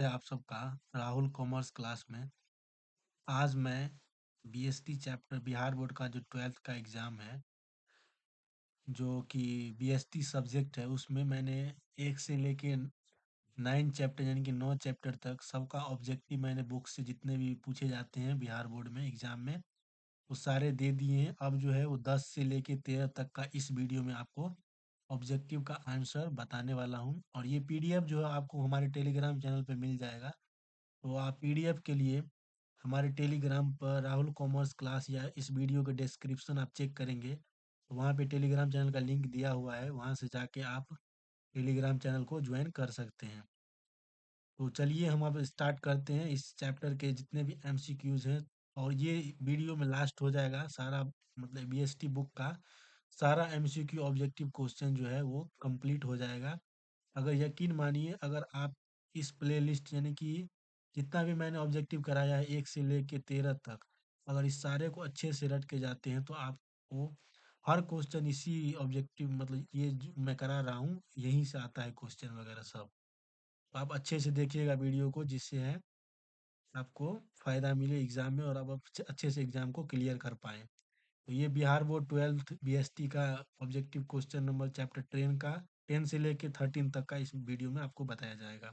है आप सबका राहुल कॉमर्स क्लास में। आज मैं बीएसटी चैप्टर बिहार बोर्ड का जो 12th का एग्ज़ाम है, जो कि बीएसटी सब्जेक्ट है, उसमें मैंने 1 से लेके 9 चैप्टर यानी कि 9 चैप्टर तक सबका ऑब्जेक्टिव मैंने बुक से जितने भी पूछे जाते हैं बिहार बोर्ड में एग्ज़ाम में, वो सारे दे दिए हैं। अब जो है वो 10 से लेके 13 तक का इस वीडियो में आपको ऑब्जेक्टिव का आंसर बताने वाला हूँ। और ये पीडीएफ जो है आपको हमारे टेलीग्राम चैनल पे मिल जाएगा। तो आप पीडीएफ के लिए हमारे टेलीग्राम पर राहुल कॉमर्स क्लास या इस वीडियो के डिस्क्रिप्शन आप चेक करेंगे, तो वहाँ पे टेलीग्राम चैनल का लिंक दिया हुआ है, वहाँ से जाके आप टेलीग्राम चैनल को ज्वाइन कर सकते हैं। तो चलिए हम अब स्टार्ट करते हैं इस चैप्टर के जितने भी एमसीक्यूज हैं। और ये वीडियो में लास्ट हो जाएगा सारा, मतलब बीएसटी बुक का सारा एमसीक्यू ऑब्जेक्टिव क्वेश्चन जो है वो कंप्लीट हो जाएगा। अगर यकीन मानिए, अगर आप इस प्लेलिस्ट यानी कि जितना भी मैंने ऑब्जेक्टिव कराया है 1 से लेके 13 तक, अगर इस सारे को अच्छे से रट के जाते हैं तो आपको हर क्वेश्चन इसी ऑब्जेक्टिव, मतलब ये जो मैं करा रहा हूँ यहीं से आता है क्वेश्चन वगैरह सब। तो आप अच्छे से देखिएगा वीडियो को, जिससे है आपको फ़ायदा मिले एग्ज़ाम में और आप अच्छे से एग्ज़ाम को क्लियर कर पाएँ। तो ये बिहार बोर्ड 12th बीएसटी का ऑब्जेक्टिव क्वेश्चन नंबर चैप्टर 10 का 10 से लेके 13 तक का इस वीडियो में आपको बताया जाएगा।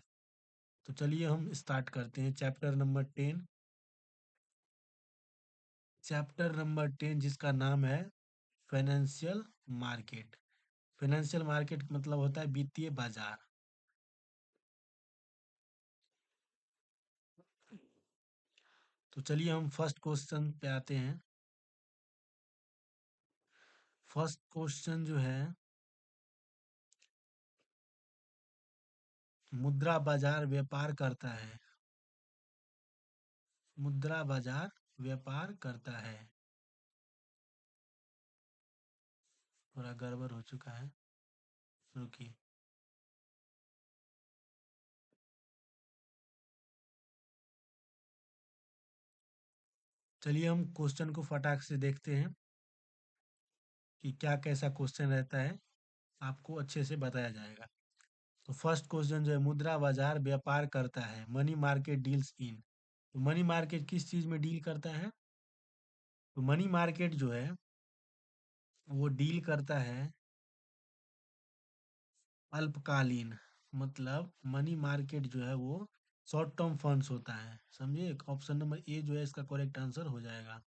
तो चलिए हम स्टार्ट करते हैं चैप्टर नंबर 10। चैप्टर नंबर 10 जिसका नाम है फाइनेंशियल मार्केट। फाइनेंशियल मार्केट मतलब होता है वित्तीय बाजार। तो चलिए हम फर्स्ट क्वेश्चन पे आते हैं। फर्स्ट क्वेश्चन जो है, मुद्रा बाजार व्यापार करता है। मुद्रा बाजार व्यापार करता है। थोड़ा गड़बड़ हो चुका है, रुकिए। चलिए हम क्वेश्चन को फटाक से देखते हैं कि क्या कैसा क्वेश्चन रहता है, आपको अच्छे से बताया जाएगा। तो फर्स्ट क्वेश्चन जो है, मुद्रा बाजार व्यापार करता है, मनी मार्केट डील्स इन। तो मनी मार्केट किस चीज में डील करता है? तो मनी मार्केट जो है वो डील करता है अल्पकालीन, मतलब मनी मार्केट जो है वो शॉर्ट टर्म फंड्स होता है, समझे। ऑप्शन नंबर ए जो है इसका करेक्ट आंसर हो जाएगा।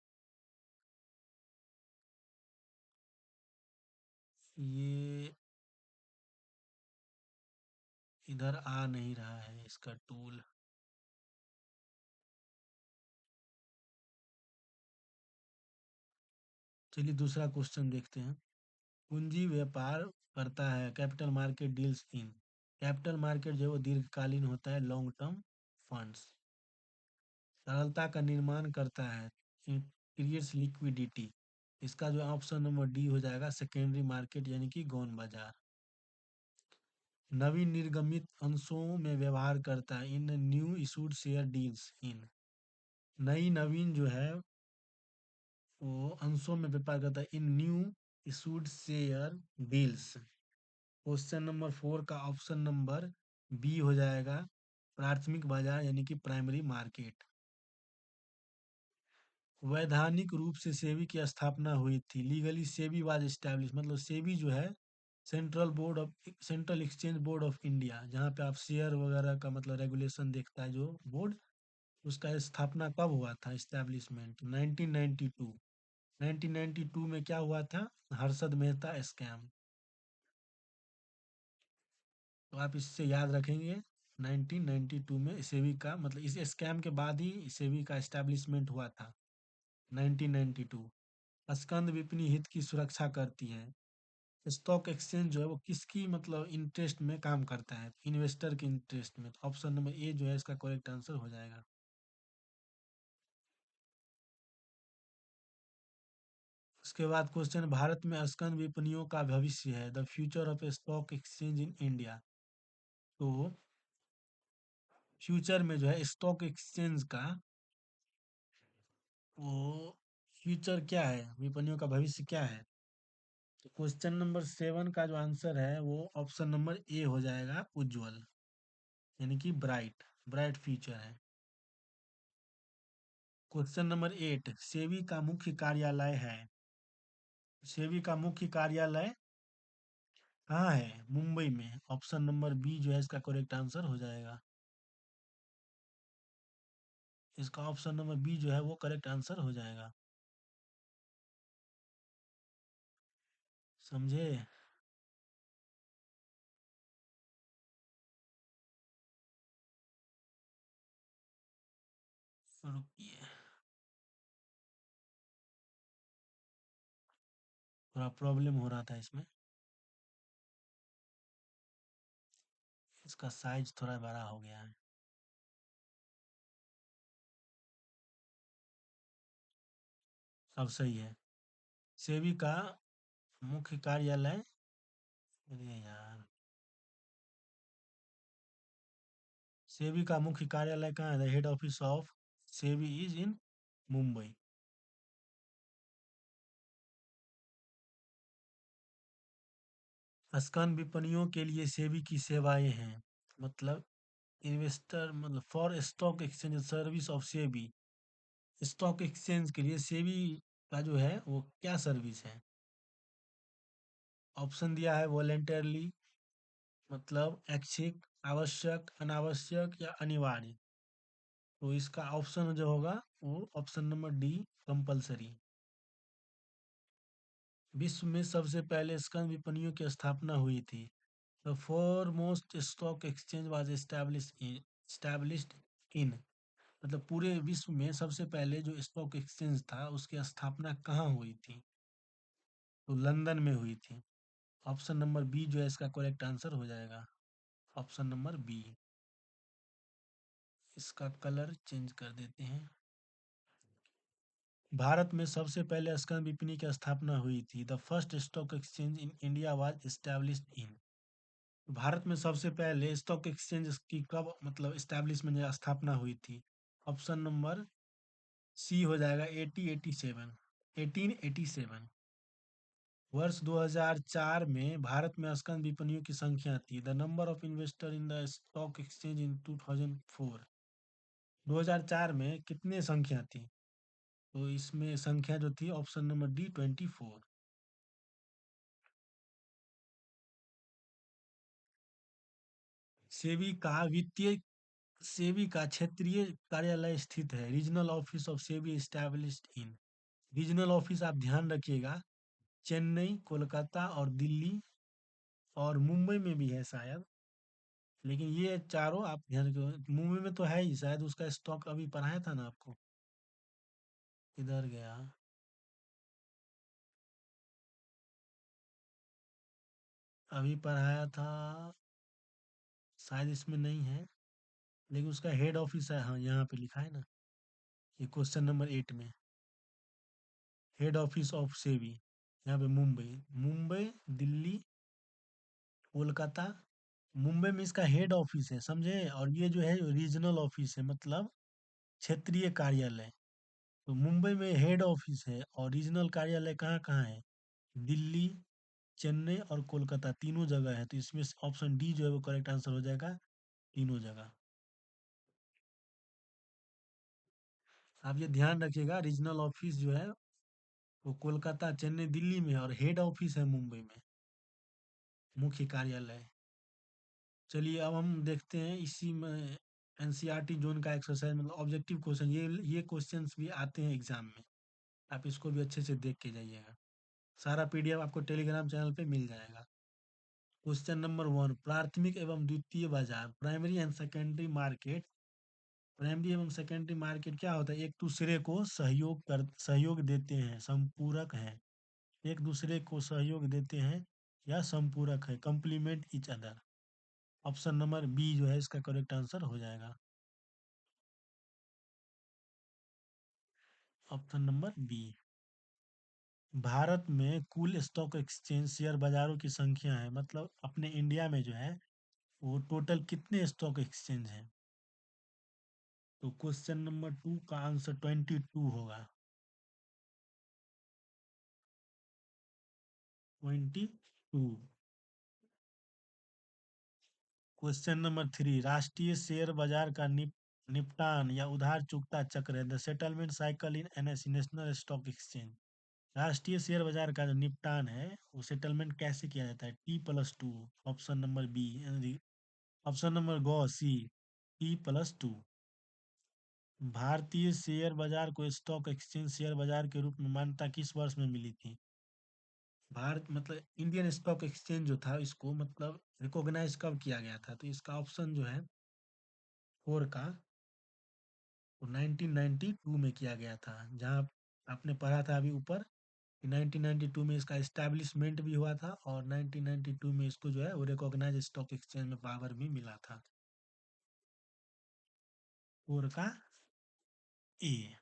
ये इधर आ नहीं रहा है इसका टूल। चलिए दूसरा क्वेश्चन देखते हैं। पूंजी व्यापार करता है, capital market deals in. Capital market जो है वो दीर्घकालीन होता है, लॉन्ग टर्म फंड्स। तरलता का निर्माण करता है, क्रिएट्स लिक्विडिटी। इसका जो ऑप्शन नंबर डी हो जाएगा, सेकेंडरी मार्केट यानी कि गौण बाजार। नवीन निर्गमित अंशों में व्यवहार करता है, in new issued share deals in. नई नवीन जो है वो अंशों में व्यापार करता है, in new issued share deals. Question number 4 का ऑप्शन नंबर बी हो जाएगा, प्राथमिक बाजार यानी कि प्राइमरी मार्केट। वैधानिक रूप से सेबी की स्थापना हुई थी, लीगली सेबी वाज एस्टैब्लिश, मतलब सेबी जो है central exchange board of India, जहाँ पे आप शेयर वगैरह का मतलब रेगुलेशन देखता है जो बोर्ड, उसका स्थापना कब हुआ था? एस्टैब्लिशमेंट 1992। 1992 में क्या हुआ था? हर्षद मेहता स्कैम। तो आप इससे याद रखेंगे, 1992 में सेबी का मतलब इस स्कैम के बाद ही सेबी का एस्टैब्लिशमेंट हुआ था, 1992। स्कंद विपणी हित की सुरक्षा करती है। स्टॉक एक्सचेंज जो है वो किसकी मतलब इंटरेस्ट में काम करता है? इन्वेस्टर के इंटरेस्ट में। तो ऑप्शन नंबर ए जो है इसका करेक्ट आंसर हो जाएगा। उसके बाद क्वेश्चन, भारत में स्कंद विपणियों का भविष्य है, the future of stock exchange in India. तो फ्यूचर में जो है स्टॉक एक्सचेंज का वो फ्यूचर क्या है, विपणियों का भविष्य क्या है? तो क्वेश्चन नंबर 7 का जो आंसर है वो ऑप्शन नंबर ए हो जाएगा, उज्जवल यानी कि ब्राइट। ब्राइट फ्यूचर है। क्वेश्चन नंबर 8, सेबी का मुख्य कार्यालय है। सेबी का मुख्य कार्यालय कहाँ है? मुंबई में। ऑप्शन नंबर बी जो है इसका करेक्ट आंसर हो जाएगा। इसका ऑप्शन नंबर बी जो है वो करेक्ट आंसर हो जाएगा। समझे? रुकिए, थोड़ा प्रॉब्लम हो रहा था इसमें। इसका साइज थोड़ा बड़ा हो गया है। अब सही है। सेबी का मुख्य कार्यालय, अरे यार, सेबी का मुख्य कार्यालय कहाँ है? The head office of SEBI is in Mumbai. आसान विपणियों के लिए सेबी की सेवाएं हैं। मतलब इन्वेस्टर, मतलब for stock exchange service of SEBI. Stock exchange के लिए सेबी का जो है वो क्या सर्विस है? ऑप्शन दिया है वॉलेंटरली, मतलब ऐच्छिक, आवश्यक, अनावश्यक या अनिवार्य। तो इसका ऑप्शन जो होगा वो ऑप्शन नंबर डी, कंपलसरी। विश्व में सबसे पहले स्कंद विपणियों की स्थापना हुई थी। The foremost stock exchange was established इन, मतलब पूरे विश्व में सबसे पहले जो स्टॉक एक्सचेंज था उसकी स्थापना कहाँ हुई थी? तो लंदन में हुई थी। ऑप्शन नंबर बी जो है इसका करेक्ट आंसर हो जाएगा। Option number B. इसका कलर चेंज कर देते हैं। भारत में सबसे पहले स्कंद विपणि की स्थापना हुई थी। The first stock exchange in India was established in. Bharat में सबसे पहले स्टॉक एक्सचेंज की कब, मतलब एस्टैब्लिशमेंट या स्थापना हुई थी? ऑप्शन नंबर सी हो जाएगा 1887। 1887। वर्ष 2004 में भारत में स्कंद विपणियों की संख्या थी। The number of investor in the stock exchange इन 2004। 2004 में कितने संख्या थी? तो इसमें संख्या जो थी ऑप्शन नंबर डी 24। सेबी का वित्तीय सेबी का क्षेत्रीय कार्यालय स्थित है। Regional office of SEBI established in. Regional office आप ध्यान रखिएगा, चेन्नई, कोलकाता और दिल्ली और मुंबई में भी है शायद। लेकिन ये चारों आप ध्यान रखिएगा, मुंबई में तो है ही शायद, उसका स्टॉक अभी पढ़ाया था ना आपको। इधर गया। अभी पढ़ाया था, शायद इसमें नहीं है। लेकिन उसका हेड ऑफिस है, हाँ यहाँ पे लिखा है ना, ये क्वेश्चन नंबर 8 में। हेड ऑफिस ऑफ सेबी यहाँ पे मुंबई, मुंबई, दिल्ली, कोलकाता। मुंबई में इसका हेड ऑफिस है, समझे? और ये जो है रीजनल ऑफिस है, मतलब क्षेत्रीय कार्यालय। तो मुंबई में हेड ऑफिस है और रीजनल कार्यालय कहाँ कहाँ है? दिल्ली, चेन्नई और कोलकाता, तीनों जगह है। तो इसमें ऑप्शन डी जो है वो करेक्ट आंसर हो जाएगा, तीनों जगह। आप ये ध्यान रखिएगा, रीजनल ऑफिस जो है वो कोलकाता, चेन्नई, दिल्ली में है और हेड ऑफिस है मुंबई में, मुख्य कार्यालय। चलिए अब हम देखते हैं इसी में एनसीईआरटी जोन का एक्सरसाइज, मतलब ऑब्जेक्टिव क्वेश्चन। ये क्वेश्चंस भी आते हैं एग्जाम में, आप इसको भी अच्छे से देख के जाइएगा। सारा पीडीएफ आपको टेलीग्राम चैनल पे मिल जाएगा। क्वेश्चन नंबर 1, प्राथमिक एवं द्वितीय बाजार, primary and secondary market. Primary एवं सेकेंडरी मार्केट क्या होता है? एक दूसरे को सहयोग देते हैं, संपूरक हैं। एक दूसरे को सहयोग देते हैं या संपूरक है, complement each other. Option number B जो है इसका करेक्ट आंसर हो जाएगा। Option number B. भारत में कुल स्टॉक एक्सचेंज शेयर बाजारों की संख्या है, मतलब अपने इंडिया में जो है वो टोटल कितने स्टॉक एक्सचेंज हैं? तो क्वेश्चन नंबर 2 का आंसर 22 होगा। 22। क्वेश्चन नंबर 3, राष्ट्रीय शेयर बाजार का निपटान या उधार चुकता चक्र है the settlement cycle in NSE, national stock exchange. राष्ट्रीय शेयर बाजार का जो निपटान है वो सेटलमेंट कैसे किया जाता है? T+2, option number B, option number go C, T+2। भारतीय शेयर बाजार को स्टॉक एक्सचेंज शेयर बाजार के रूप में मान्यता किस वर्ष में मिली थी? भारत मतलब इंडियन स्टॉक एक्सचेंज जो था इसको मतलब रिकॉग्नाइज कब किया गया था? तो इसका ऑप्शन जो है फोर का, वो 1992 में किया गया था। जहाँ आपने पढ़ा था अभी ऊपर कि 1992 में इसका एस्टैब्लिशमेंट भी हुआ था और 1992 में इसको जो है वो रिकॉग्नाइज स्टॉक एक्सचेंज में पावर भी मिला था। फोर का ए।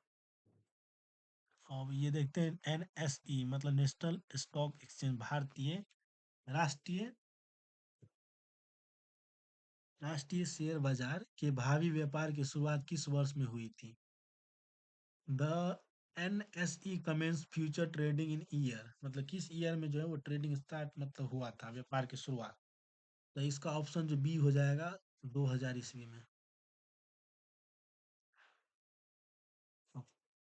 अब ये देखते हैं एनएसई मतलब नेशनल स्टॉक एक्सचेंज, भारतीय राष्ट्रीय राष्ट्रीय शेयर बाजार के भावी व्यापार की शुरुआत किस वर्ष में हुई थी? The NSE commence future trading in year, मतलब किस ईयर में जो है वो ट्रेडिंग स्टार्ट मतलब हुआ था, व्यापार की शुरुआत? तो इसका ऑप्शन जो बी हो जाएगा 2000 ईस्वी में।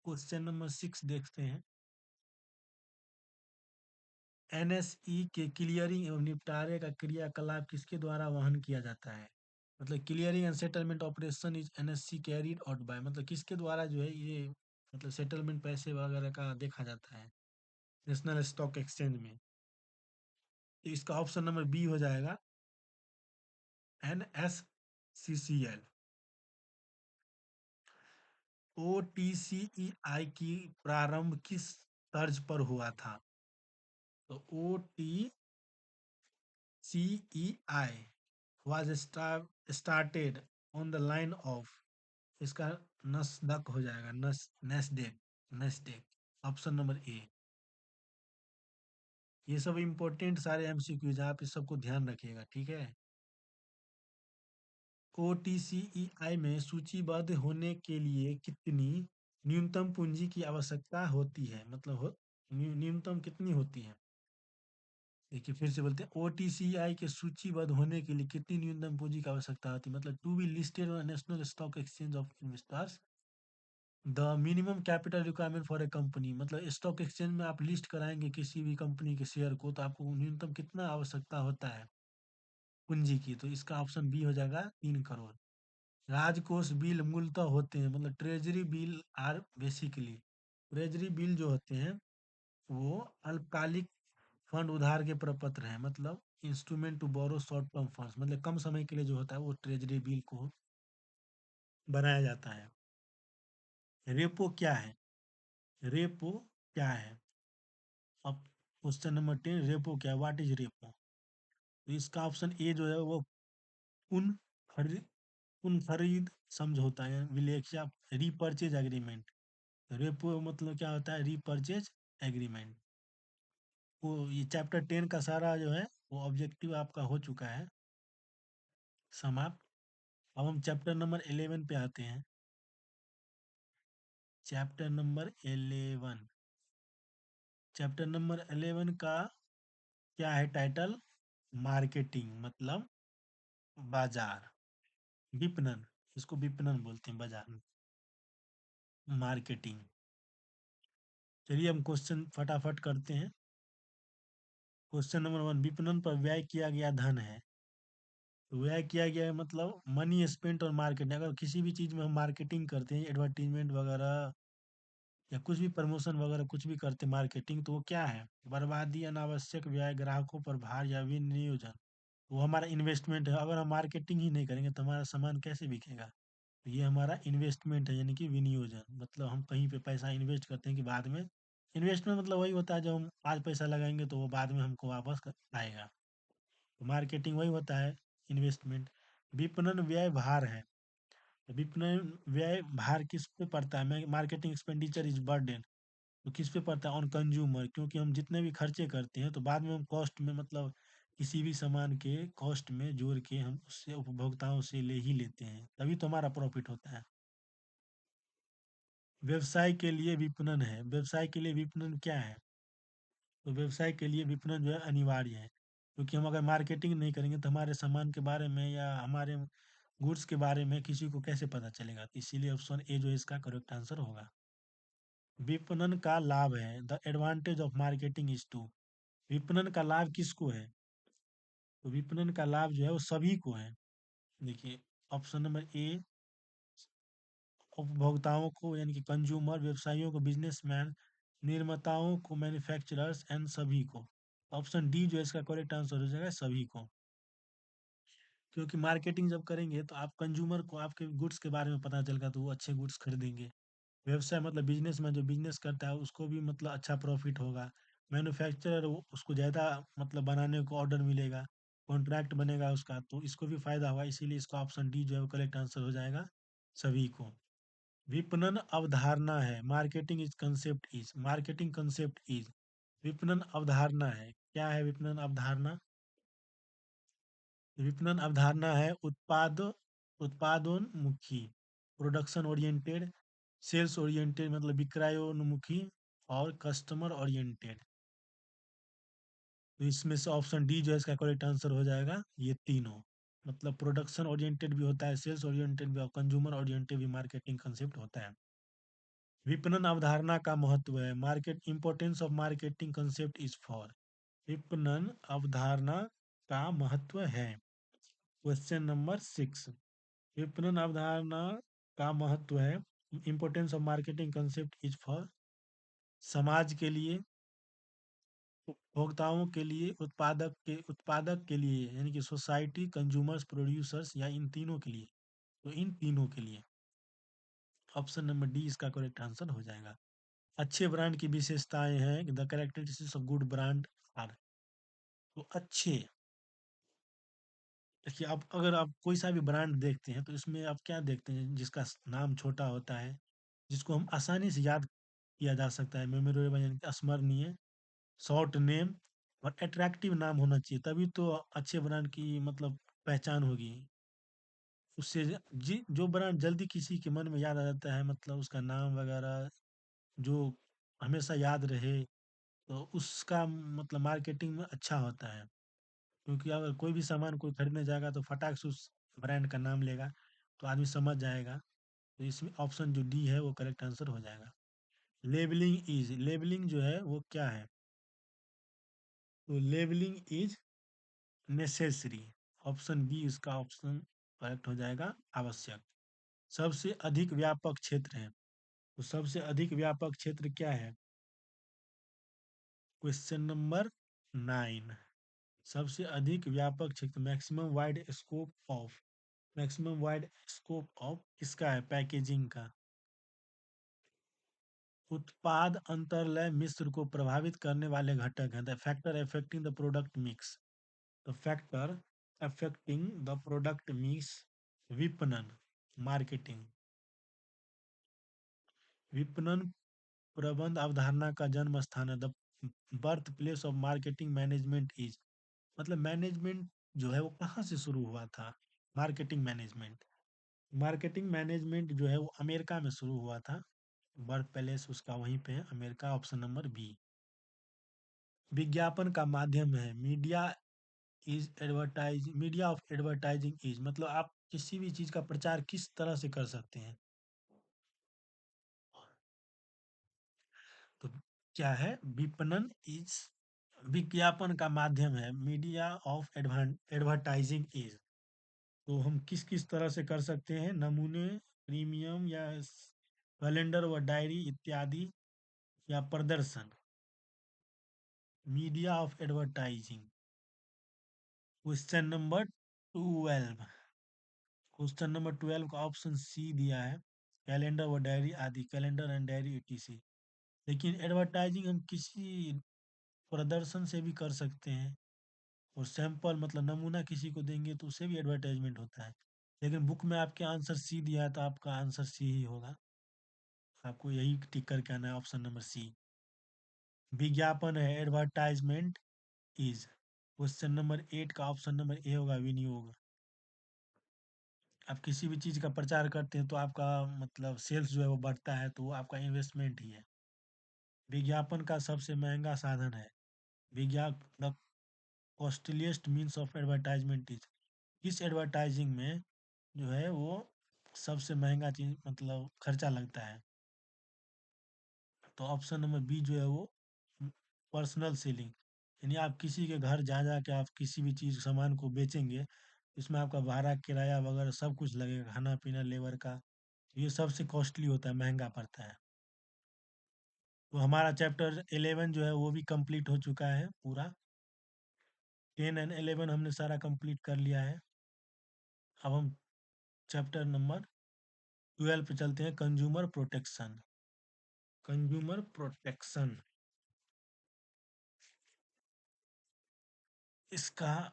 क्वेश्चन नंबर 6 देखते हैं। एनएसई के क्लियरिंग एवं निपटारे का क्रियाकलाप किसके द्वारा वहन किया जाता है? मतलब clearing and settlement operation is NSC carried out by, मतलब किसके द्वारा जो है ये मतलब सेटलमेंट पैसे वगैरह का देखा जाता है नेशनल स्टॉक एक्सचेंज में? तो इसका ऑप्शन नंबर बी हो जाएगा NSCCL। OTCEI की प्रारंभ किस तर्ज पर हुआ था? तो OTCEI was started on the line of, इसका नस्दक हो जाएगा, Nasdaq, Nasdaq, option number A. ये सब इम्पोर्टेंट सारे एमसीक्यूज, आप इस सबको ध्यान रखिएगा, ठीक है। OTCEI में सूचीबद्ध होने के लिए कितनी न्यूनतम पूंजी की आवश्यकता होती है? मतलब न्यूनतम कितनी होती है? देखिए फिर से बोलते हैं, OTCEI के सूचीबद्ध होने के लिए कितनी न्यूनतम पूंजी की आवश्यकता होती है? मतलब to be listed on national stock exchange of investors the minimum capital requirement for a company, मतलब स्टॉक एक्सचेंज में आप लिस्ट कराएंगे किसी भी कंपनी के शेयर को तो आपको न्यूनतम कितना आवश्यकता होता है पूंजी की? तो इसका ऑप्शन बी हो जाएगा 3 करोड़। राजकोष बिल मूलतः होते हैं, मतलब treasury bill are basically, treasury bill जो होते हैं वो अल्पकालिक फंड उधार के प्रपत्र हैं, मतलब instrument to borrow short term funds, मतलब कम समय के लिए जो होता है वो ट्रेजरी बिल को बनाया जाता है। रेपो क्या है? रेपो क्या है? अब क्वेश्चन नंबर 10, रेपो क्या है, व्हाट इज रेपो? तो इसका ऑप्शन ए जो है वो पुन खरीद पुन खरीद समझौता है, विलेख या रीपर्चेज एग्रीमेंट। रेपो मतलब क्या होता है? Repurchase agreement. वो ये चैप्टर 10 का सारा जो है वो ऑब्जेक्टिव आपका हो चुका है समाप्त। अब हम चैप्टर नंबर 11 पे आते हैं। चैप्टर नंबर 11, चैप्टर नंबर 11 का क्या है टाइटल? मार्केटिंग मतलब बाजार, विपणन, इसको विपणन बोलते हैं बाजार में, मार्केटिंग। चलिए हम क्वेश्चन फटाफट करते हैं। क्वेश्चन नंबर 1, विपणन पर व्यय किया गया धन है। तो व्यय किया गया है मतलब मनी स्पेंट और मार्केटिंग, अगर किसी भी चीज में हम मार्केटिंग करते हैं, एडवर्टीजमेंट वगैरह या कुछ भी प्रमोशन वगैरह कुछ भी करते हैं मार्केटिंग, तो वो क्या है? बर्बादी, अनावश्यक व्यय, ग्राहकों पर भार या विनियोजन। वो हमारा इन्वेस्टमेंट है। अगर हम मार्केटिंग ही नहीं करेंगे तो हमारा सामान कैसे बिकेगा? तो ये हमारा इन्वेस्टमेंट है, यानी कि विनियोजन, मतलब हम कहीं पे पैसा इन्वेस्ट करते हैं कि बाद में, इन्वेस्टमेंट मतलब वही होता है जब हम आज पैसा लगाएंगे तो वो बाद में हमको वापस आएगा। तो मार्केटिंग वही होता है, इन्वेस्टमेंट। विपणन व्यय भार है। तो विपणन व्यय भार किस पे पड़ता है? मार्केटिंग एक्सपेंडिचर इज बर्डन, तो किस पे पड़ता है? ऑन कंज्यूमर, क्योंकि हम जितने भी खर्चे करते हैं तो बाद में हम कॉस्ट में मतलब किसी भी सामान के कॉस्ट में जोड़ के हम उससे उपभोक्ताओं से ले ही लेते हैं, तभी तो हमारा प्रॉफिट होता है। व्यवसाय के लिए विपणन है। व्यवसाय के लिए विपणन क्या है? तो व्यवसाय के लिए विपणन जो है अनिवार्य है। क्योंकि हम अगर मार्केटिंग नहीं करेंगे तो हमारे सामान के बारे में या हमारे गुड्स के बारे में किसी को कैसे पता चलेगा? तो इसीलिए ऑप्शन ए जो है इसका करेक्ट आंसर होगा। विपणन का लाभ है, the advantage of marketing is to. विपणन का लाभ किसको है? तो विपणन का लाभ जो है वो सभी को है। देखिए, ऑप्शन नंबर ए उपभोक्ताओं को यानी कि कंज्यूमर, व्यवसायियों को, बिजनेसमैन, निर्माताओं को, मैन्युफैक्चरर्स एंड सभी को। ऑप्शन डी जो है इसका करेक्ट आंसर हो जाएगा सभी को। क्योंकि मार्केटिंग जब करेंगे तो आप कंज्यूमर को आपके गुड्स के बारे में पता चलेगा तो वो अच्छे गुड्स खरीदेंगे। व्यवसाय मतलब बिजनेस में जो बिजनेस करता है उसको भी मतलब अच्छा प्रॉफिट होगा। मैन्युफैक्चरर उसको ज़्यादा मतलब बनाने को ऑर्डर मिलेगा, कॉन्ट्रैक्ट बनेगा उसका, तो इसको भी फायदा होगा। इसीलिए इसका ऑप्शन डी जो है वो करेक्ट आंसर हो जाएगा सभी को। विपणन अवधारणा है, marketing is concept is, marketing concept is. विपणन अवधारणा है, क्या है विपणन अवधारणा? विपणन अवधारणा है उत्पादोन्मुखी, प्रोडक्शन ओरिएंटेड, सेल्स ओरिएंटेड मतलब विक्रयोन्मुखी, और कस्टमर ओरिएंटेड। तो इसमें से ऑप्शन डी जो है इसका करेक्ट आंसर हो जाएगा ये तीनों। मतलब प्रोडक्शन ओरिएंटेड भी होता है, सेल्स ओरिएंटेड भी और कंज्यूमर ओरिएंटेड भी मार्केटिंग कंसेप्ट होता है। विपणन अवधारणा का महत्व है, market importance of marketing concept is for. विपणन अवधारणा का महत्व है। क्वेश्चन नंबर 6, विपणन अवधारणा का महत्व है, importance of marketing concept is for. समाज के लिए, उपभोक्ताओं के लिए, उत्पादक के लिए यानी कि सोसाइटी, कंज्यूमर्स, प्रोड्यूसर्स, या इन तीनों के लिए? तो इन तीनों के लिए। ऑप्शन नंबर डी इसका करेक्ट आंसर हो जाएगा। अच्छे ब्रांड की विशेषताएं हैं, the characteristics of good brand are. तो अच्छे, देखिए आप अगर आप कोई सा भी ब्रांड देखते हैं तो इसमें आप क्या देखते हैं, जिसका नाम छोटा होता है, जिसको हम आसानी से याद किया जा सकता है, मेमोरेबल यानी कि स्मरणीय, शॉर्ट नेम, और अट्रैक्टिव नाम होना चाहिए, तभी तो अच्छे ब्रांड की मतलब पहचान होगी। उससे जो ब्रांड जल्दी किसी के मन में याद आ जाता है, मतलब उसका नाम वगैरह जो हमेशा याद रहे, तो उसका मतलब मार्केटिंग में अच्छा होता है। क्योंकि अगर कोई भी सामान कोई खरीदने जाएगा तो फटाक से उस ब्रांड का नाम लेगा, तो आदमी समझ जाएगा। तो इसमें ऑप्शन जो डी है वो करेक्ट आंसर हो जाएगा। लेबलिंग इज, लेबलिंग जो है वो क्या है? तो labelling is necessary. Option B इसका ऑप्शन करेक्ट हो जाएगा, आवश्यक। सबसे अधिक व्यापक क्षेत्र है, तो सबसे अधिक व्यापक क्षेत्र क्या है? क्वेश्चन नंबर 9, सबसे अधिक व्यापक क्षेत्र, maximum wide scope of, maximum wide scope of किसका है? पैकेजिंग का। उत्पाद अंतरलय मिश्र को प्रभावित करने वाले घटक हैं, the factor affecting the product mix. The factor affecting the product mix. विपणन, मार्केटिंग। विपणन प्रबंध अवधारणा का जन्म स्थान है, the birth place of marketing management is. मतलब मैनेजमेंट जो है वो कहाँ से शुरू हुआ था? मार्केटिंग मैनेजमेंट, मार्केटिंग मैनेजमेंट जो है वो अमेरिका में शुरू हुआ था। बर्थ प्लेस उसका वहीं पे है, अमेरिका। Option number B. विज्ञापन का माध्यम है, media is advertise, media of advertising is, मतलब आप किसी भी चीज का प्रचार किस तरह से कर सकते हैं? तो क्या है? विपणन इज विज्ञापन का माध्यम है, मीडिया ऑफ एडवर्टाइजिंग इज। तो हम किस किस तरह से कर सकते हैं? नमूने, प्रीमियम, या कैलेंडर व डायरी इत्यादि, या प्रदर्शन। Media of advertising. Question number 12, question number 12 का ऑप्शन सी दिया है, कैलेंडर व डायरी आदि, कैलेंडर एंड डायरी ईटीसी। लेकिन एडवर्टाइजिंग हम किसी प्रदर्शन से भी कर सकते हैं, और सैंपल मतलब नमूना किसी को देंगे तो उससे भी एडवर्टाइजमेंट होता है। लेकिन बुक में आपके आंसर सी दिया है तो आपका आंसर सी ही होगा। आपको यही टिक करके आना है, ऑप्शन नंबर सी। विज्ञापन है, एडवर्टाइजमेंट इज। क्वेश्चन नंबर 8 का ऑप्शन नंबर ए होगा, विनियोग। आप किसी भी चीज़ का प्रचार करते हैं तो आपका मतलब सेल्स जो है वो बढ़ता है, तो वो आपका इन्वेस्टमेंट ही है। विज्ञापन का सबसे महंगा साधन है, विज्ञापन costliest means of advertisement is, किस एडवर्टाइजिंग में जो है वो सबसे महंगा चीज मतलब खर्चा लगता है? तो ऑप्शन नंबर बी जो है वो पर्सनल सेलिंग, यानी आप किसी के घर जा जा के आप किसी भी चीज सामान को बेचेंगे, इसमें आपका भाड़ा किराया वगैरह सब कुछ लगेगा, खाना पीना लेबर का, ये सबसे कॉस्टली होता है, महंगा पड़ता है। तो हमारा चैप्टर 11 जो है वो भी कंप्लीट हो चुका है पूरा। 10 एंड 11 हमने सारा कंप्लीट कर लिया है। अब हम चैप्टर नंबर 12 पे चलते हैं, कंज्यूमर प्रोटेक्शन। कंज्यूमर प्रोटेक्शन इसका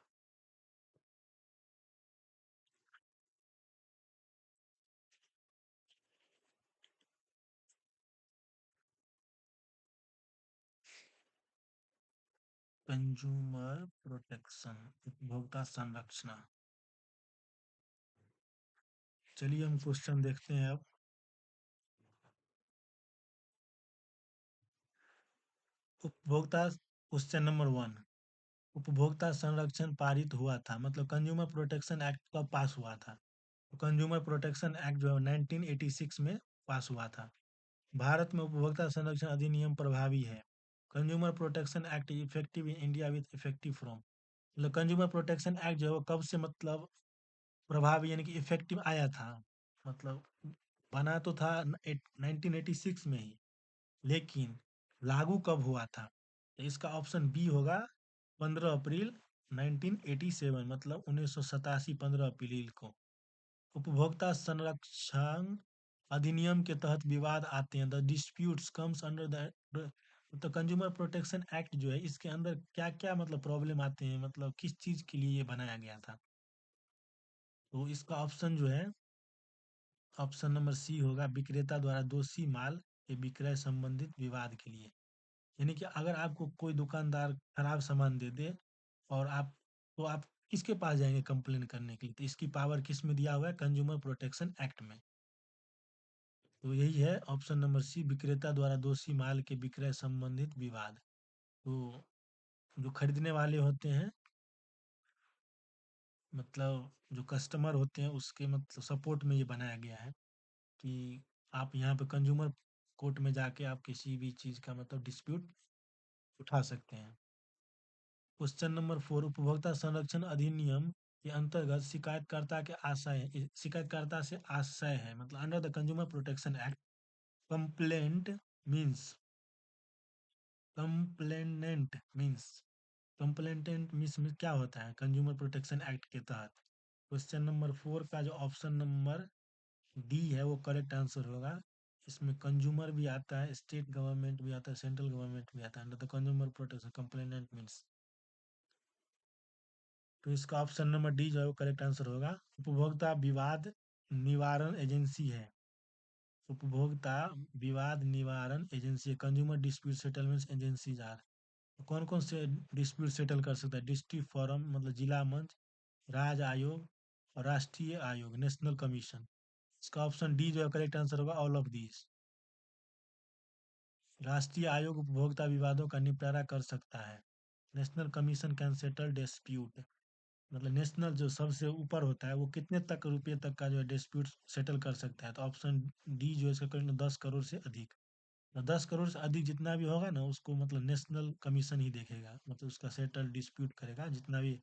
कंज्यूमर प्रोटेक्शन, उपभोक्ता संरक्षण। चलिए हम क्वेश्चन देखते हैं अब। उपभोक्ता क्वेश्चन नंबर 1, उपभोक्ता संरक्षण पारित हुआ था, मतलब कंज्यूमर प्रोटेक्शन एक्ट कब पास हुआ था? तो कंज्यूमर प्रोटेक्शन एक्ट जो है 1986 में पास हुआ था। भारत में उपभोक्ता संरक्षण अधिनियम प्रभावी है। Consumer protection act effective in India with effective from, मतलब कंज्यूमर प्रोटेक्शन एक्ट जो है वो कब से मतलब प्रभावी यानी कि इफेक्टिव आया था, मतलब बना तो था 1986 में ही, लेकिन लागू कब हुआ था? तो इसका ऑप्शन बी होगा 15 अप्रैल 1987, मतलब 1987 15 अप्रैल को। उपभोक्ता संरक्षण अधिनियम के तहत विवाद आते हैं, the disputes comes under the, तो कंज्यूमर प्रोटेक्शन एक्ट जो है इसके अंदर क्या क्या मतलब प्रॉब्लम आते हैं, मतलब किस चीज के लिए ये बनाया गया था? तो इसका ऑप्शन जो है, ऑप्शन नंबर सी होगा, विक्रेता द्वारा दोषी माल के विक्रय संबंधित विवाद के लिए। यानी कि अगर आपको कोई दुकानदार खराब सामान दे दे और आप, तो आप किसके पास जाएंगे कंप्लेन करने के लिए? तो इसकी पावर किस में दिया हुआ है? कंज्यूमर प्रोटेक्शन एक्ट में। तो यही है ऑप्शन नंबर सी, विक्रेता द्वारा दोषी माल के विक्रय संबंधित विवाद। तो जो खरीदने वाले होते हैं, मतलब जो कस्टमर होते हैं उसके मतलब सपोर्ट में ये बनाया गया है कि आप यहाँ पे कंज्यूमर कोर्ट में जाके आप किसी भी चीज़ का मतलब डिस्प्यूट उठा सकते हैं। क्वेश्चन नंबर 4, उपभोक्ता संरक्षण अधिनियम के अंतर्गत शिकायतकर्ता से आशय है, मतलब under the consumer protection act complaint means, complainant means, complainant means में क्या होता है कंज्यूमर प्रोटेक्शन एक्ट के तहत? क्वेश्चन नंबर 4 का जो ऑप्शन नंबर डी है वो करेक्ट आंसर होगा। इसमें कंज्यूमर भी आता है, स्टेट गवर्नमेंट भी आता है, सेंट्रल गवर्नमेंट भी आता है, under the consumer protection complainant means. तो इसका ऑप्शन नंबर डी जो है वो करेक्ट आंसर होगा। उपभोक्ता विवाद निवारण एजेंसी है, उपभोक्ता विवाद निवारण agency, consumer dispute settlement agencies are. कौन कौन से डिस्प्यूट सेटल कर सकता है? डिस्ट्रिक्ट फोरम मतलब जिला मंच, राज्य आयोग और राष्ट्रीय आयोग नेशनल कमीशन। इसका ऑप्शन डी जो है करेक्ट आंसर होगा, ऑल ऑफ दीज। राष्ट्रीय आयोग उपभोक्ता विवादों का निपटारा कर सकता है। National commission can settle dispute, मतलब नेशनल जो सबसे ऊपर होता है वो कितने तक रुपये तक का जो है डिस्प्यूट सेटल कर सकता है? तो ऑप्शन डी जो है इसका करेक्ट 10 करोड़ से अधिक। तो 10 करोड़ से अधिक जितना भी होगा ना उसको मतलब नेशनल कमीशन ही देखेगा, मतलब उसका सेटल डिस्प्यूट करेगा। जितना भी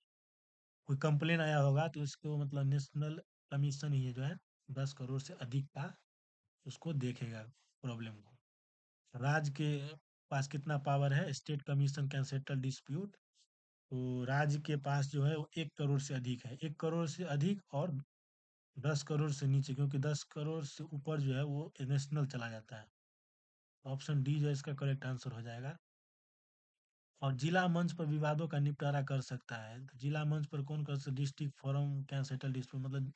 कोई कंप्लेन आया होगा तो उसको मतलब नेशनल कमीशन ही है जो है 10 करोड़ से अधिक का उसको देखेगा प्रॉब्लम को। राज्य के पास कितना पावर है? State commission can settle dispute, तो राज्य के पास जो है वो 1 करोड़ से अधिक है, 1 करोड़ से अधिक और 10 करोड़ से नीचे, क्योंकि 10 करोड़ से ऊपर जो है वो नेशनल चला जाता है। ऑप्शन डी जो है इसका करेक्ट आंसर हो जाएगा। और जिला मंच पर विवादों का निपटारा कर सकता है, तो जिला मंच पर कौन कर सकता है? District forum can settle dispute, मतलब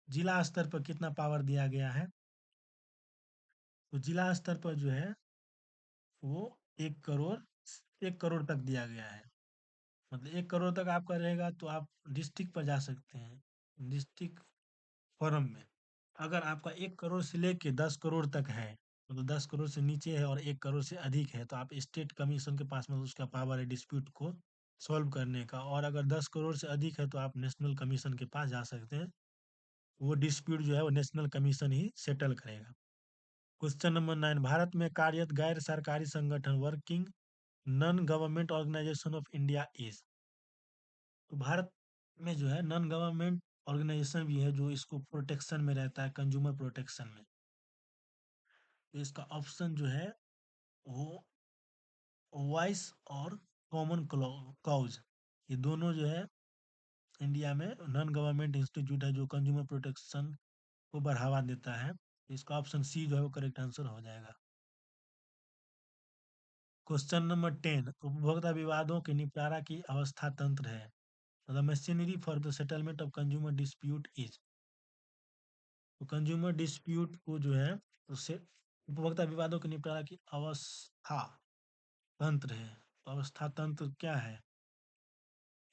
जिला स्तर पर कितना पावर दिया गया है? तो जिला स्तर पर जो है वो 1 करोड़, 1 करोड़ तक दिया गया है। मतलब 1 करोड़ तक आपका रहेगा तो आप डिस्ट्रिक्ट पर जा सकते हैं, डिस्ट्रिक्ट फोरम में। अगर आपका 1 करोड़ से लेके 10 करोड़ तक है, मतलब 10 करोड़ से नीचे है और 1 करोड़ से अधिक है, तो आप स्टेट कमीशन के पास मतलब उसका पावर है डिस्प्यूट को सॉल्व करने का, और अगर 10 करोड़ से अधिक है तो आप नेशनल कमीशन के पास जा सकते हैं। वो डिस्प्यूट जो है वो नेशनल कमीशन ही सेटल करेगा। क्वेश्चन नंबर 9, भारत में कार्यरत गैर सरकारी संगठन working non government organisation of India is. तो भारत में जो है नॉन गवर्नमेंट ऑर्गेनाइजेशन भी है जो इसको प्रोटेक्शन में रहता है, कंज्यूमर प्रोटेक्शन में। तो इसका ऑप्शन जो है वो वॉइस और कॉमन कॉज, ये दोनों जो है इंडिया में नॉन गवर्नमेंट इंस्टीट्यूट है जो कंज्यूमर प्रोटेक्शन को बढ़ावा देता है। इसका ऑप्शन सी जो है वो करेक्ट आंसर हो जाएगा। क्वेश्चन नंबर 10, उपभोक्ता विवादों के निपटारा की अवस्था तंत्र है। The machinery for the settlement of consumer dispute is. तो कंज्यूमर डिस्प्यूट को जो है उससे उपभोक्ता विवादों के निपटारा की अवस्था तंत्र है। तो अवस्था तंत्र क्या है?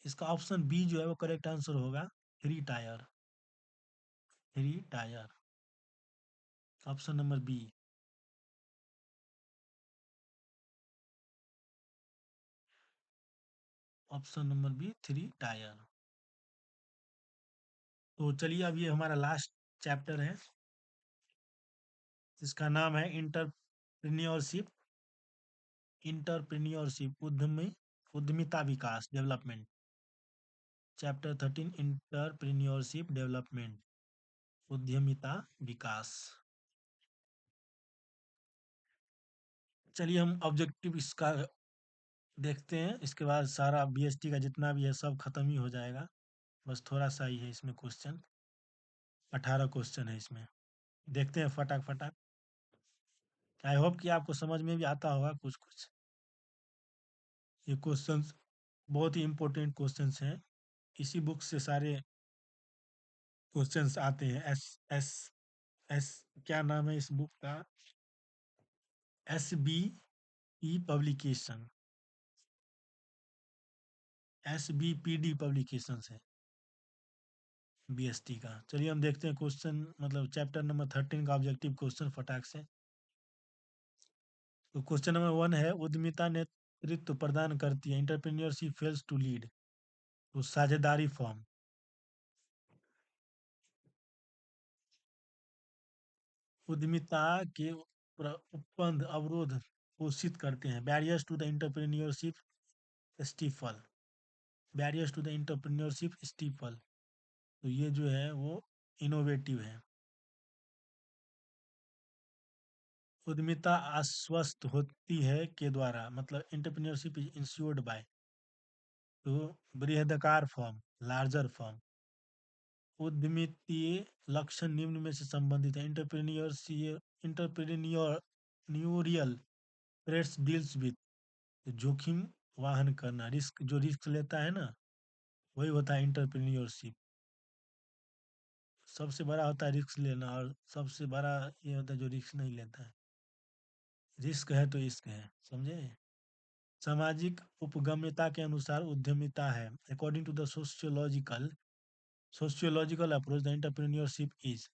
इसका ऑप्शन बी जो है वो करेक्ट आंसर होगा, three tier. Three tier, option number B. Option number B, three tier. तो चलिए अब ये हमारा लास्ट चैप्टर है, जिसका नाम है इंटरप्रेन्योरशिप। इंटरप्रेन्योरशिप, उद्यमिता विकास, डेवलपमेंट। चैप्टर 13, इंटरप्रेन्योरशिप डेवलपमेंट, उद्यमिता विकास। चलिए हम ऑब्जेक्टिव इसका देखते हैं, इसके बाद सारा बीएसटी का जितना भी है सब खत्म ही हो जाएगा। बस थोड़ा सा ही है इसमें क्वेश्चन, 18 क्वेश्चन है इसमें। देखते हैं फटाक फटाक। आई होप कि आपको समझ में भी आता होगा कुछ कुछ। ये क्वेश्चंस बहुत ही इंपॉर्टेंट क्वेश्चंस हैं, इसी बुक से सारे क्वेश्चंस आते हैं। एस एस एस क्या नाम है इस बुक का? SBP पब्लिकेशन, SBPD पब्लिकेशन है बीएसटी का। चलिए हम देखते हैं क्वेश्चन, मतलब चैप्टर नंबर 13 का ऑब्जेक्टिव क्वेश्चन फटाक से। तो क्वेश्चन नंबर 1 है, उद्यमिता नेतृत्व प्रदान करती है, इंटरप्रेन्योरशिप फेल्स टू लीड। तो साझेदारी फॉर्म। उद्यमिता के उपबंध अवरोध घोषित करते हैं, barriers to the entrepreneurship stifle. Barriers to the entrepreneurship stifle. तो ये जो है वो इनोवेटिव है। उद्यमिता आश्वस्त होती है के द्वारा, मतलब इंटरप्रेन्योरशिप इज इंश्योर्ड बाय। तो बृहदाकार फॉर्म, लार्जर फॉर्म। उद्यमितीय लक्षण निम्न में से संबंधित है, इंटरप्रेन्योरियल ट्रेड्स डील्स विद, जोखिम वाहन करना, रिस्क, जो रिस्क लेता है ना वही होता है इंटरप्रेन्योरशिप। सबसे बड़ा होता है रिस्क लेना, और सबसे बड़ा ये होता है जो रिस्क नहीं लेता है। रिस्क है तो इश्क है, समझे? सामाजिक उपगम्यता के अनुसार उद्यमिता है, according to the sociological approach the entrepreneurship is.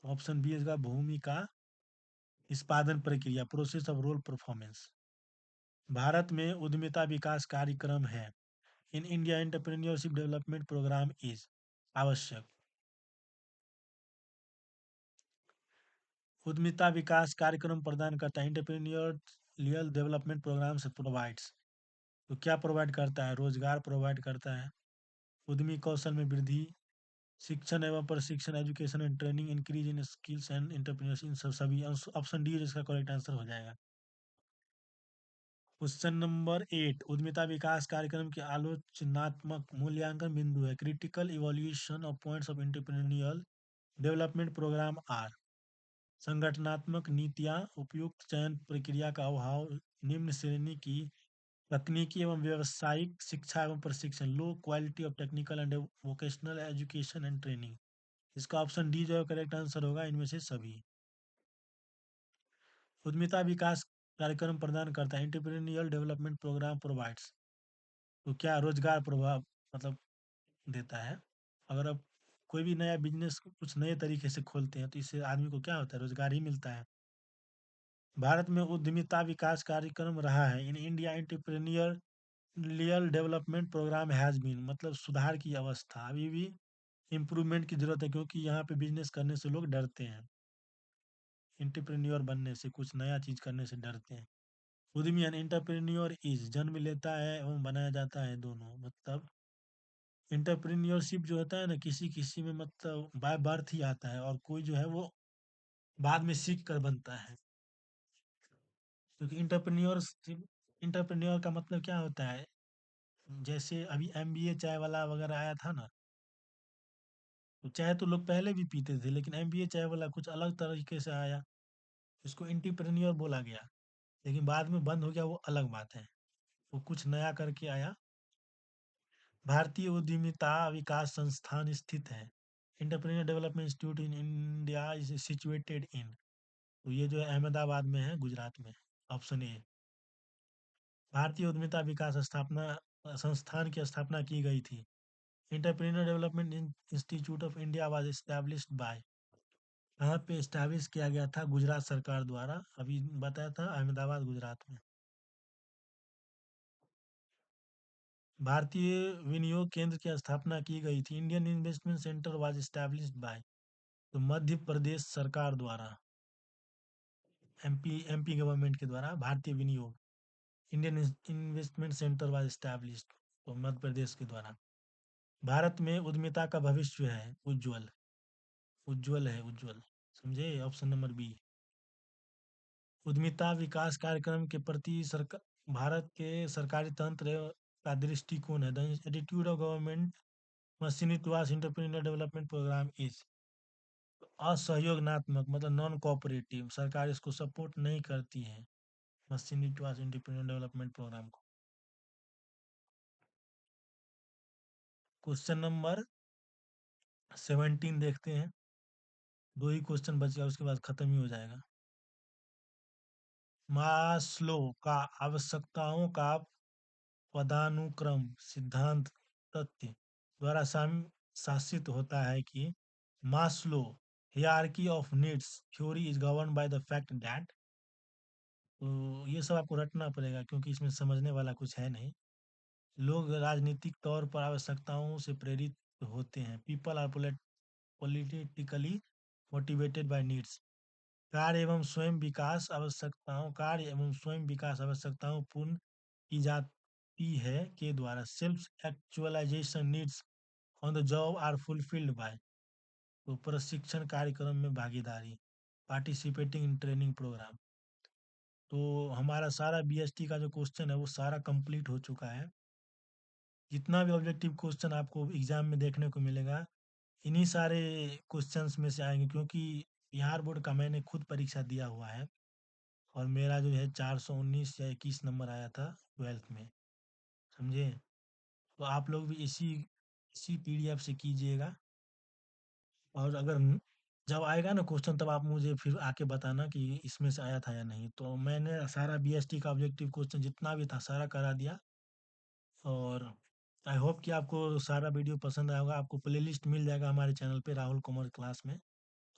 Option B इसका भूमिका निष्पादन प्रक्रिया, प्रोसेस ऑफ रोल परफॉर्मेंस। भारत में उद्यमिता विकास कार्यक्रम है, in India entrepreneurship development programme is आवश्यक। उद्यमिता विकास कार्यक्रम प्रदान करता है, एंटरप्रेन्योरियल डेवलपमेंट प्रोग्राम से प्रोवाइड्स। तो क्या प्रोवाइड करता है? रोजगार प्रोवाइड करता है, उद्यमी कौशल में वृद्धि, शिक्षण एवं प्रशिक्षण, education and training, increase in skills and entrepreneurship, इन सब सभी। ऑप्शन डी इसका करेक्ट आंसर हो जाएगा। क्वेश्चन नंबर 8, उद्यमिता विकास कार्यक्रम के आलोचनात्मक मूल्यांकन बिंदु है, critical evolution of points of entrepreneurial development programme are. संगठनात्मक नीतियां, उपयुक्त चयन प्रक्रिया का अभाव, निम्न श्रेणी की तकनीकी एवं व्यावसायिक शिक्षा एवं प्रशिक्षण, low quality of technical and vocational education and training. इसका ऑप्शन डी जो है करेक्ट आंसर होगा, इनमें से सभी। उद्यमिता विकास कार्यक्रम प्रदान करता है, एंटरप्रेन्योरियल डेवलपमेंट प्रोग्राम प्रोवाइड्स। तो क्या रोजगार प्रभाव मतलब देता है। अगर आप कोई भी नया बिजनेस कुछ नए तरीके से खोलते हैं तो इससे आदमी को क्या होता है? रोजगार ही मिलता है। भारत में उद्यमिता विकास कार्यक्रम रहा है, in India entrepreneur real development programme has been मतलब सुधार की अवस्था, अभी भी इम्प्रूवमेंट की ज़रूरत है क्योंकि यहाँ पे बिज़नेस करने से लोग डरते हैं। एंटरप्रेन्योर बनने से, कुछ नया चीज़ करने से डरते हैं। उद्यमी यानी एंटरप्रेन्योर इज़ जन्म लेता है एवं बनाया जाता है दोनों। मतलब एंटरप्रेन्योरशिप जो होता है ना किसी-किसी में मतलब बाय बर्थ ही आता है और कोई जो है वो बाद में सीख कर बनता है। क्योंकि एंटरप्रेन्योर का मतलब क्या होता है? जैसे अभी एमबीए चाय वाला वगैरह आया था ना, तो चाय तो लोग पहले भी पीते थे लेकिन एमबीए चाय वाला कुछ अलग तरीके से आया, इसको एंटरप्रेन्योर बोला गया। लेकिन बाद में बंद हो गया वो अलग बात है। वो कुछ नया करके आया। भारतीय उद्यमिता विकास संस्थान स्थित है। Entrepreneur development institute in India is situated in, तो ये जो है अहमदाबाद में है, गुजरात में। Option A. भारतीय उद्यमिता विकास स्थापना संस्थान की स्थापना की गई थी। Entrepreneur development institute of India was established bye, कहाँ पे एस्टैब्लिश किया गया था? गुजरात सरकार द्वारा। अभी बताया था अहमदाबाद गुजरात में। भारतीय विनियोग केंद्र की स्थापना की गई थी। Indian investment centre was established bye, तो मध्य प्रदेश सरकार द्वारा, एमपी गवर्नमेंट के द्वारा भारतीय विनियोग Indian investment centre was established, तो मध्य प्रदेश के द्वारा। भारत में उद्यमिता का भविष्य है उज्जवल। उज्जवल है, उज्जवल। समझे? Option number B. उद्यमिता विकास कार्यक्रम के प्रति सरकार भारत के सरकारी तंत्र का दृष्टिकोण है। The attitude of government machinery towards entrepreneur development programme is, असहयोगात्मक मतलब नॉन कोऑपरेटिव, सरकार इसको सपोर्ट नहीं करती है मशीनी टुवर्ड्स एंटरप्रेन्योर डेवलपमेंट प्रोग्राम को। क्वेश्चन नंबर 17 देखते हैं। दो ही क्वेश्चन बच गया, उसके बाद खत्म ही हो जाएगा। मास्लो का आवश्यकताओं का पदानुक्रम सिद्धांत तथ्य द्वारा शासित होता है कि Maslow hierarchy of needs theory is govern by the fact that, तो ये सब आपको रटना पड़ेगा क्योंकि इसमें समझने वाला कुछ है नहीं। लोग राजनीतिक तौर पर आवश्यकताओं से प्रेरित होते हैं। People are politically motivated by needs. कार्य एवं स्वयं विकास आवश्यकताओं पूर्ण की जाती है के द्वारा। Self actualisation needs on the job are fulfilled by, तो प्रशिक्षण कार्यक्रम में भागीदारी, पार्टिसिपेटिंग इन ट्रेनिंग प्रोग्राम। तो हमारा सारा बीएसटी का जो क्वेश्चन है वो सारा कंप्लीट हो चुका है। जितना भी ऑब्जेक्टिव क्वेश्चन आपको एग्जाम में देखने को मिलेगा इन्हीं सारे क्वेश्चंस में से आएंगे, क्योंकि बिहार बोर्ड का मैंने खुद परीक्षा दिया हुआ है और मेरा जो है 419 या 21 नंबर आया था 12th में। समझे? तो आप लोग भी इसी इसी पीडीएफ से कीजिएगा। और अगर जब आएगा ना क्वेश्चन तब आप मुझे फिर आके बताना कि इसमें से आया था या नहीं। तो मैंने सारा बीएसटी का ऑब्जेक्टिव क्वेश्चन जितना भी था सारा करा दिया। और आई होप कि आपको सारा वीडियो पसंद आया होगा। आपको प्लेलिस्ट मिल जाएगा हमारे चैनल पे राहुल कॉमर्स क्लास में।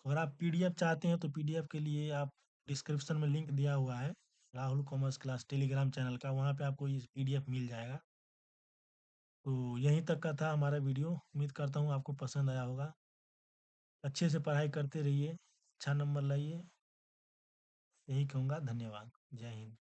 अगर आप पीडीएफ चाहते हैं तो पीडीएफ के लिए आप डिस्क्रिप्शन में लिंक दिया हुआ है Rahul commerce class Telegram channel का, वहाँ पे आपको ये पीडीएफ मिल जाएगा। तो यहीं तक का था हमारा वीडियो। उम्मीद करता हूँ आपको पसंद आया होगा। अच्छे से पढ़ाई करते रहिए, अच्छा नंबर लाइए, यही कहूँगा। धन्यवाद। जय हिंद।